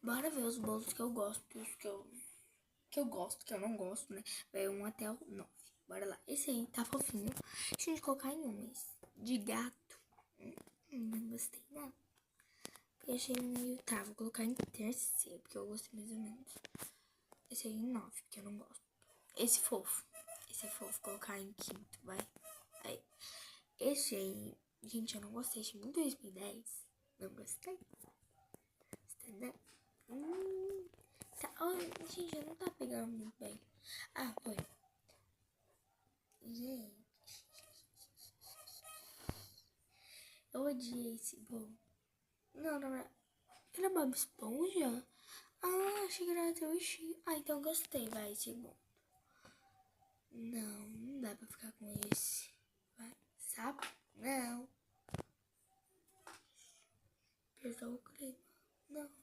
Bora ver os bolos que eu gosto e os que eu gosto, que eu não gosto, né? Vai 1 até o 9. Bora lá. Esse aí tá fofinho. Deixa a gente colocar em um, esse. De gato. Não gostei, não. Eu achei ele meio... Tá, vou colocar em terceiro, porque eu gostei mais ou menos. Esse aí em 9, porque eu não gosto. Esse fofo. Esse é fofo, vou colocar em quinto, vai. Aí. Esse aí... Gente, eu não gostei. Esse em 2010. Não gostei. Entendeu? Tá, oh, gente, não tá pegando muito bem. Ah, foi. Gente. Eu odiei esse bolo. Não, não é. Era Bob Esponja? Ah, achei que era Trouxinha. Ah, então gostei, vai, segundo. Não, não dá pra ficar com esse. Vai, sabe? Não. Perdão o clima. Não.